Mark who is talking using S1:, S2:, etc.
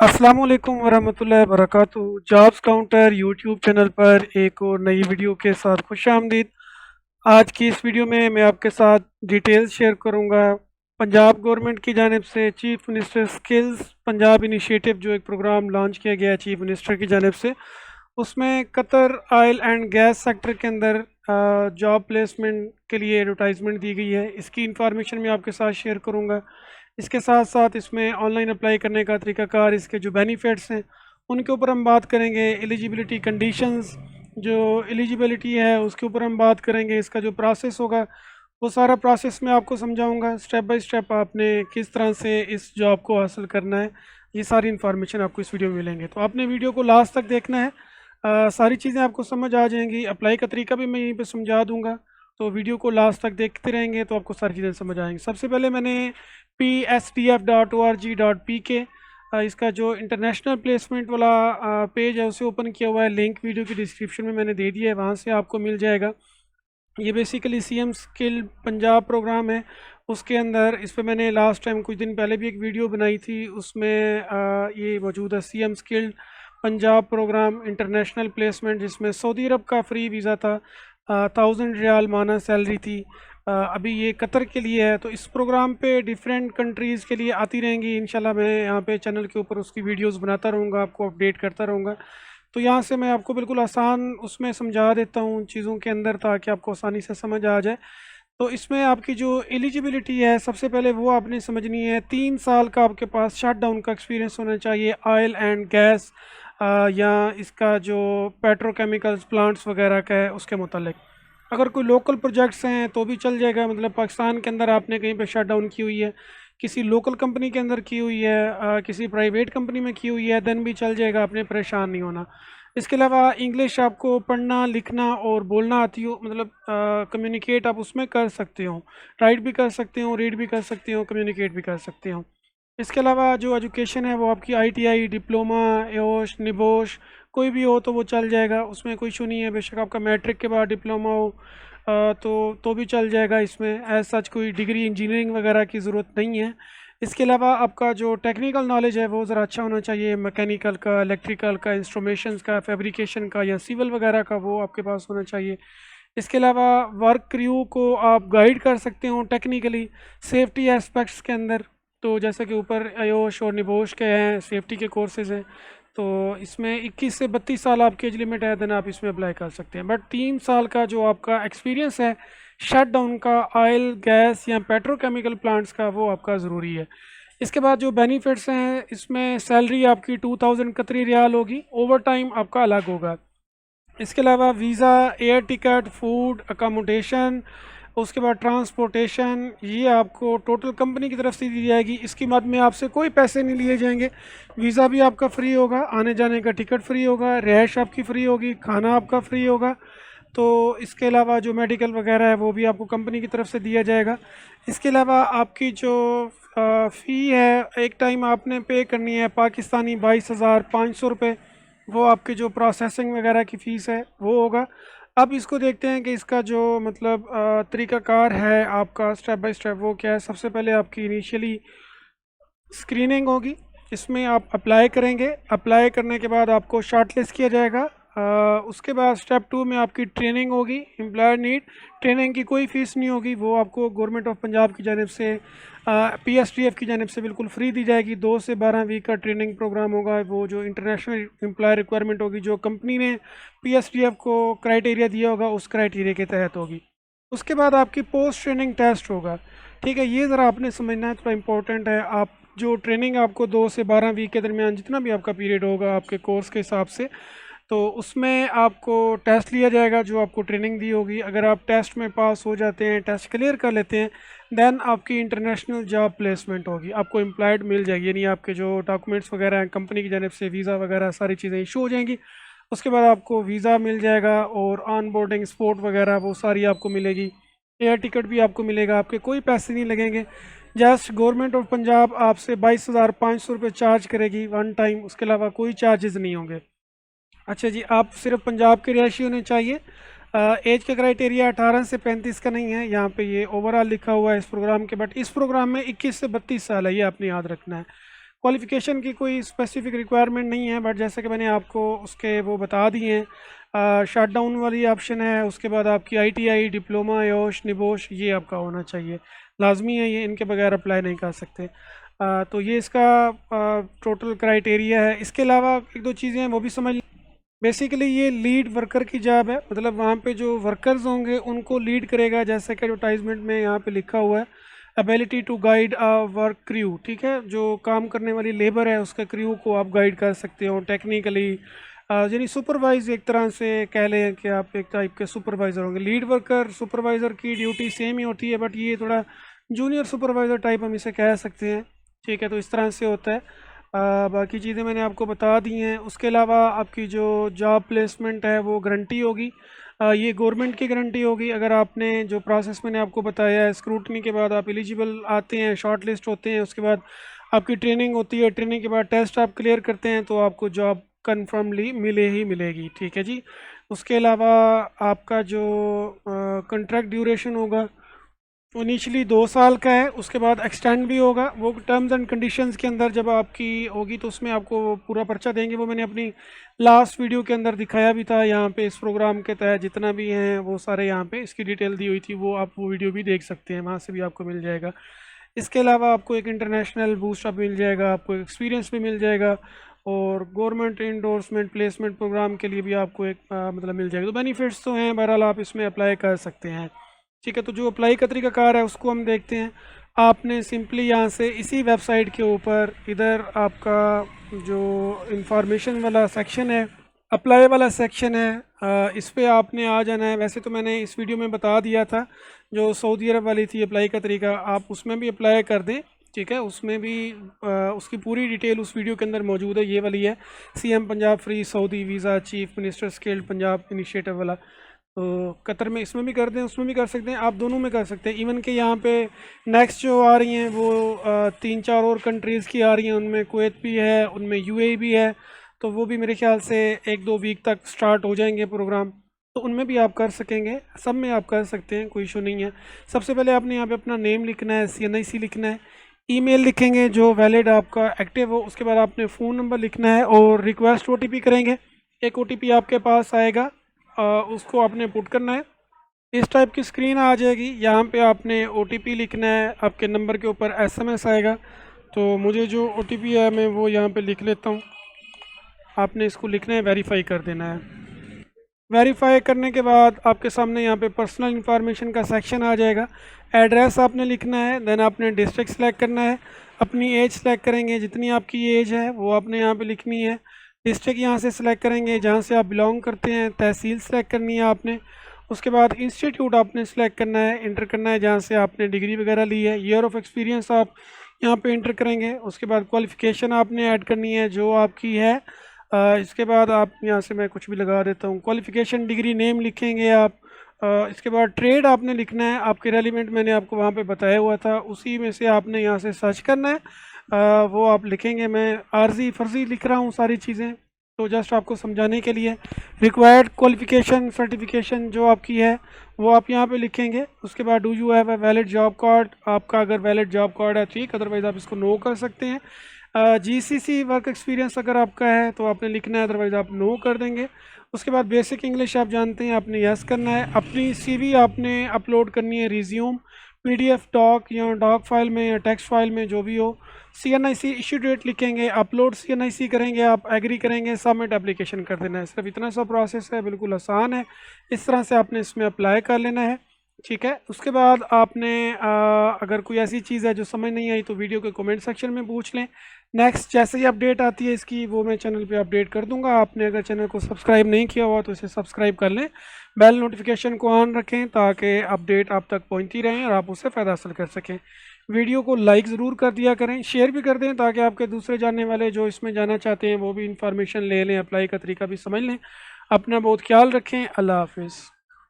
S1: अस्सलाम वालेकुम वरहमतुल्लाहि वबरकातुहू। जॉब्स काउंटर यूट्यूब चैनल पर एक और नई वीडियो के साथ खुश आमदीद। आज की इस वीडियो में मैं आपके साथ डिटेल्स शेयर करूंगा। पंजाब गवर्नमेंट की जानिब से chief minister skills Punjab initiative जो एक प्रोग्राम लॉन्च किया गया है चीफ मिनिस्टर की जानिब से, उसमें Qatar oil and gas sector के अंदर जॉब प्लेसमेंट के लिए एडवर्टाइजमेंट दी गई है। इसकी इंफॉर्मेशन मैं आपके साथ शेयर करूंगा। इसके साथ साथ इसमें ऑनलाइन अप्लाई करने का तरीकाकार, इसके जो बेनिफिट्स हैं उनके ऊपर हम बात करेंगे। एलिजिबिलिटी कंडीशंस, जो एलिजिबिलिटी है उसके ऊपर हम बात करेंगे। इसका जो प्रोसेस होगा वो सारा प्रोसेस मैं आपको समझाऊंगा स्टेप बाय स्टेप, आपने किस तरह से इस जॉब को हासिल करना है। ये सारी इन्फॉर्मेशन आपको इस वीडियो में मिलेंगे, तो आपने वीडियो को लास्ट तक देखना है। सारी चीज़ें आपको समझ आ जाएंगी। अप्लाई का तरीका भी मैं यहीं पे समझा दूंगा, तो वीडियो को लास्ट तक देखते रहेंगे तो आपको सारी चीज़ें समझ आएंगी। सबसे पहले मैंने PSDF.org.pk इसका जो इंटरनेशनल प्लेसमेंट वाला पेज है उसे ओपन किया हुआ है। लिंक वीडियो की डिस्क्रिप्शन में मैंने दे दिया है, वहाँ से आपको मिल जाएगा। ये basically CM skill Punjab programme है। उसके अंदर इस पर मैंने लास्ट टाइम कुछ दिन पहले भी एक वीडियो बनाई थी, उसमें ये मौजूद है CM skill Punjab programme international placement, जिसमें सऊदी अरब का फ्री वीज़ा था, 1000 रियाल माना सैलरी थी। अभी ये कतर के लिए है। तो इस प्रोग्राम पे डिफरेंट कंट्रीज़ के लिए आती रहेंगी इंशाल्लाह। मैं यहाँ पे चैनल के ऊपर उसकी वीडियोस बनाता रहूँगा, आपको अपडेट करता रहूँगा। तो यहाँ से मैं आपको बिल्कुल आसान उसमें समझा देता हूँ चीज़ों के अंदर, ताकि आपको आसानी से समझ आ जाए। तो इसमें आपकी जो एलिजिबिलिटी है, सबसे पहले वो आपने समझनी है। 3 साल का आपके पास शट डाउन का एक्सपीरियंस होना चाहिए ऑयल एंड गैस या इसका जो पेट्रोकेमिकल्स प्लांट्स वगैरह का है उसके मुतालिक। अगर कोई लोकल प्रोजेक्ट्स हैं तो भी चल जाएगा, मतलब पाकिस्तान के अंदर आपने कहीं पे शट डाउन की हुई है, किसी लोकल कंपनी के अंदर की हुई है, किसी प्राइवेट कंपनी में की हुई है, देन भी चल जाएगा, आपने परेशान नहीं होना। इसके अलावा इंग्लिश आपको पढ़ना लिखना और बोलना आती हो, मतलब कम्युनिकेट आप उसमें कर सकते हो, राइट भी कर सकते हो, रीड भी कर सकते हो, कम्युनिकेट भी कर सकते हो। इसके अलावा जो एजुकेशन है वो आपकी ITI डिप्लोमा एओश निबोश कोई भी हो तो वो चल जाएगा, उसमें कोई इशू नहीं है। बेशक आपका मैट्रिक के बाद डिप्लोमा हो तो भी चल जाएगा। इसमें एज सच कोई डिग्री इंजीनियरिंग वगैरह की ज़रूरत नहीं है। इसके अलावा आपका जो टेक्निकल नॉलेज है वो ज़रा अच्छा होना चाहिए, मैकेनिकल का, इलेक्ट्रिकल का, इंस्ट्रूमेशंस का, फैब्रिकेशन का या सिविल वगैरह का, वो आपके पास होना चाहिए। इसके अलावा वर्क क्रू को आप गाइड कर सकते हो टेक्निकली सेफ्टी एस्पेक्ट्स के अंदर। तो जैसे कि ऊपर आयोश और निबोश के हैं, सेफ्टी के कोर्सेज हैं, तो इसमें 21 से 32 साल आपकी एज लिमिट है, देन आप इसमें अप्लाई कर सकते हैं। बट 3 साल का जो आपका एक्सपीरियंस है शट डाउन का ऑयल गैस या पेट्रोकेमिकल प्लांट्स का, वो आपका ज़रूरी है। इसके बाद जो बेनिफिट्स हैं, इसमें सैलरी आपकी 2000 कतरी रियाल होगी, ओवर टाइम आपका अलग होगा। इसके अलावा visa, air ticket, food, accommodation, उसके बाद ट्रांसपोर्टेशन, ये आपको टोटल कंपनी की तरफ से दी जाएगी। इसकी मद में आपसे कोई पैसे नहीं लिए जाएंगे। वीज़ा भी आपका फ्री होगा, आने जाने का टिकट फ्री होगा, रिहाइश आपकी फ्री होगी, खाना आपका फ्री होगा। तो इसके अलावा जो मेडिकल वगैरह है वो भी आपको कंपनी की तरफ से दिया जाएगा। इसके अलावा आपकी जो फ़ी है, एक टाइम आपने पे करनी है पाकिस्तानी 22,500 रुपये, वो आपकी जो प्रोसेसिंग वगैरह की फ़ीस है वो होगा। अब इसको देखते हैं कि इसका जो मतलब तरीक़ाकार है आपका स्टेप बाय स्टेप वो क्या है। सबसे पहले आपकी इनिशियली स्क्रीनिंग होगी, इसमें आप अप्लाई करेंगे। अप्लाई करने के बाद आपको शॉर्ट लिस्ट किया जाएगा। उसके बाद स्टेप 2 में आपकी ट्रेनिंग होगी, एम्प्लॉयर नीड। ट्रेनिंग की कोई फ़ीस नहीं होगी, वो आपको गवर्नमेंट ऑफ पंजाब की जानिब से PSDF की जानिब से बिल्कुल फ्री दी जाएगी। 2 से 12 वीक का ट्रेनिंग प्रोग्राम होगा। वो जो इंटरनेशनल एम्प्लॉयर रिक्वायरमेंट होगी, जो कंपनी ने PSDF को क्राइटेरिया दिया होगा, उस क्राइटेरिया के तहत होगी। उसके बाद आपकी पोस्ट ट्रेनिंग टेस्ट होगा। ठीक है, ये ज़रा आपने समझना है, थोड़ा इंपॉर्टेंट है। आप जो ट्रेनिंग आपको 2 से 12 वीक के दरमियान जितना भी आपका पीरियड होगा आपके कोर्स के हिसाब से, तो उसमें आपको टेस्ट लिया जाएगा जो आपको ट्रेनिंग दी होगी। अगर आप टेस्ट में पास हो जाते हैं, टेस्ट क्लियर कर लेते हैं, देन आपकी इंटरनेशनल जॉब प्लेसमेंट होगी, आपको एम्प्लॉयड मिल जाएगी। यानी आपके जो डॉक्यूमेंट्स वगैरह हैं कंपनी की जानिब से, वीज़ा वगैरह सारी चीज़ें इशू हो जाएंगी। उसके बाद आपको वीज़ा मिल जाएगा और ऑन बोर्डिंग सपोर्ट वगैरह वो सारी आपको मिलेगी। एयर टिकट भी आपको मिलेगा, आपके कोई पैसे नहीं लगेंगे। जस्ट गवर्नमेंट ऑफ पंजाब आपसे 22,500 रुपये चार्ज करेगी वन टाइम, उसके अलावा कोई चार्जेस नहीं होंगे। अच्छा जी, आप सिर्फ पंजाब के रिहायशी होने चाहिए। एज का क्राइटेरिया 18 से 35 का नहीं है, यहाँ पे ये ओवरऑल लिखा हुआ है इस प्रोग्राम के। बट इस प्रोग्राम में 21 से 32 साल है, ये आपने याद रखना है। क्वालिफ़िकेशन की कोई स्पेसिफिक रिक्वायरमेंट नहीं है, बट जैसे कि मैंने आपको उसके वो बता दिए हैं। शट डाउन वाली ऑप्शन है, उसके बाद आपकी ITI, डिप्लोमा, योश, निबोश, ये आपका होना चाहिए, लाजमी है ये, इनके बगैर अप्लाई नहीं कर सकते। तो ये इसका टोटल क्राइटेरिया है। इसके अलावा एक दो चीज़ें हैं वो भी समझ। बेसिकली ये लीड वर्कर की जॉब है, मतलब वहाँ पे जो वर्कर्स होंगे उनको लीड करेगा, जैसे कि एडवर्टाइजमेंट में यहाँ पे लिखा हुआ है, ability to guide a work crew. ठीक है, जो काम करने वाली लेबर है उसका क्रू को आप गाइड कर सकते हो टेक्निकली, यानी सुपरवाइज एक तरह से कह लें कि आप एक टाइप के सुपरवाइज़र होंगे। लीड वर्कर सुपरवाइज़र की ड्यूटी सेम ही होती है, बट ये थोड़ा जूनियर सुपरवाइज़र टाइप हम इसे कह सकते हैं। ठीक है, तो इस तरह से होता है। बाकी चीज़ें मैंने आपको बता दी हैं। उसके अलावा आपकी जो जॉब प्लेसमेंट है वो गारंटी होगी, ये गवर्नमेंट की गारंटी होगी। अगर आपने जो प्रोसेस मैंने आपको बताया है, स्क्रूटनी के बाद आप एलिजिबल आते हैं, शॉर्ट लिस्ट होते हैं, उसके बाद आपकी ट्रेनिंग होती है, ट्रेनिंग के बाद टेस्ट आप क्लियर करते हैं, तो आपको जॉब कन्फर्मली मिले ही मिलेगी। ठीक है जी। उसके अलावा आपका जो कॉन्ट्रैक्ट ड्यूरेशन होगा वो इनिशियली 2 साल का है, उसके बाद एक्सटेंड भी होगा। वो टर्म्स एंड कंडीशंस के अंदर जब आपकी होगी तो उसमें आपको पूरा पर्चा देंगे, वो मैंने अपनी लास्ट वीडियो के अंदर दिखाया भी था। यहाँ पे इस प्रोग्राम के तहत जितना भी हैं वो सारे यहाँ पे इसकी डिटेल दी हुई थी, वो आप वो वीडियो भी देख सकते हैं, वहाँ से भी आपको मिल जाएगा। इसके अलावा आपको एक इंटरनेशनल बूस्ट अप मिल जाएगा, आपको एक्सपीरियंस भी मिल जाएगा, और गवर्नमेंट इंडोर्समेंट प्लेसमेंट प्रोग्राम के लिए भी आपको एक मतलब मिल जाएगा। तो बेनिफिट्स तो हैं, बहरहाल आप इसमें अप्लाई कर सकते हैं। ठीक है, तो जो अप्लाई का तरीकाकार है उसको हम देखते हैं। आपने सिंपली यहाँ से इसी वेबसाइट के ऊपर इधर आपका जो इंफॉर्मेशन वाला सेक्शन है, अप्लाई वाला सेक्शन है, इस पे आपने आ जाना है। वैसे तो मैंने इस वीडियो में बता दिया था, जो सऊदी अरब वाली थी अप्लाई का तरीका, आप उसमें भी अप्लाई कर दें। ठीक है, उसमें भी उसकी पूरी डिटेल उस वीडियो के अंदर मौजूद है। ये वाली है CM Punjab free Saudi visa chief minister skilled Punjab initiative वाला। तो कतर में इसमें भी कर दें, उसमें भी कर सकते हैं, आप दोनों में कर सकते हैं। इवन के यहाँ पे नेक्स्ट जो आ रही हैं वो 3-4 और कंट्रीज़ की आ रही हैं, उनमें कुवैत भी है, उनमें UAE भी है। तो वो भी मेरे ख्याल से 1-2 वीक तक स्टार्ट हो जाएंगे प्रोग्राम, तो उनमें भी आप कर सकेंगे, सब में आप कर सकते हैं, कोई इशू नहीं है। सबसे पहले आपने यहाँ पे अपना नेम लिखना है, CNIC लिखना है, ईमेल लिखेंगे जो वैलिड आपका एक्टिव हो, उसके बाद आपने फ़ोन नंबर लिखना है और रिक्वेस्ट OTP करेंगे। एक OTP आपके पास आएगा, उसको आपने पुट करना है। इस टाइप की स्क्रीन आ जाएगी, यहाँ पे आपने OTP लिखना है, आपके नंबर के ऊपर SMS आएगा। तो मुझे जो OTP है मैं वो यहाँ पे लिख लेता हूँ। आपने इसको लिखना है, वेरीफाई कर देना है। वेरीफाई करने के बाद आपके सामने यहाँ पे पर्सनल इंफॉर्मेशन का सेक्शन आ जाएगा। एड्रेस आपने लिखना है, देन आपने डिस्ट्रिक्ट सेलेक्ट करना है, अपनी एज सेलेक्ट करेंगे, जितनी आपकी एज है वो आपने यहाँ पे लिखनी है। डिस्ट्रिक्ट यहाँ से सिलेक्ट करेंगे जहाँ से आप बिलोंग करते हैं, तहसील सेलेक्ट करनी है आपने। उसके बाद इंस्टीट्यूट आपने सेलेक्ट करना है, इंटर करना है जहाँ से आपने डिग्री वगैरह ली है। ईयर ऑफ एक्सपीरियंस आप यहाँ पे इंटर करेंगे। उसके बाद क्वालिफ़िकेशन आपने ऐड करनी है जो आपकी है। इसके बाद आप यहाँ से मैं कुछ भी लगा देता हूँ, क्वालिफ़िकेशन डिग्री नेम लिखेंगे आप। इसके बाद ट्रेड आपने लिखना है, आपके रेलिवेंट मैंने आपको वहाँ पे बताया हुआ था, उसी में से आपने यहाँ से सर्च करना है, वो आप लिखेंगे। मैं आर्जी फर्जी लिख रहा हूँ सारी चीज़ें, तो जस्ट आपको समझाने के लिए। रिक्वायर्ड क्वालिफ़िकेशन सर्टिफिकेशन जो आपकी है वो आप यहाँ पे लिखेंगे। उसके बाद do you have a valid job card, आपका अगर वैलिड जॉब कार्ड है ठीक, अदरवाइज़ आप इसको नो कर सकते हैं। GCC वर्क एक्सपीरियंस अगर आपका है तो आपने लिखना है, अदरवाइज़ आप नो कर देंगे। उसके बाद बेसिक इंग्लिश आप जानते हैं, आपने यस करना है। अपनी CV आपने अपलोड करनी है, रिज्यूम PDF डॉक या डॉक फाइल में या टेक्स्ट फाइल में जो भी हो। CNIC इशू डेट लिखेंगे, अपलोड CNIC करेंगे, आप एग्री करेंगे, सबमिट एप्लीकेशन कर देना है। सिर्फ इतना सा प्रोसेस है, बिल्कुल आसान है। इस तरह से आपने इसमें अप्लाई कर लेना है। ठीक है, उसके बाद आपने अगर कोई ऐसी चीज़ है जो समझ नहीं आई तो वीडियो के कमेंट सेक्शन में पूछ लें। नेक्स्ट जैसे ही अपडेट आती है इसकी वो मैं चैनल पे अपडेट कर दूंगा। आपने अगर चैनल को सब्सक्राइब नहीं किया हुआ तो इसे सब्सक्राइब कर लें, बेल नोटिफिकेशन को ऑन रखें ताकि अपडेट आप तक पहुंचती रहें और आप उससे फ़ायदा हासिल कर सकें। वीडियो को लाइक ज़रूर कर दिया करें, शेयर भी कर दें ताकि आपके दूसरे जानने वाले जो इसमें जाना चाहते हैं वो भी इंफॉर्मेशन ले लें, अप्लाई का तरीका भी समझ लें। अपना बहुत ख्याल रखें। अल्लाह हाफिज़।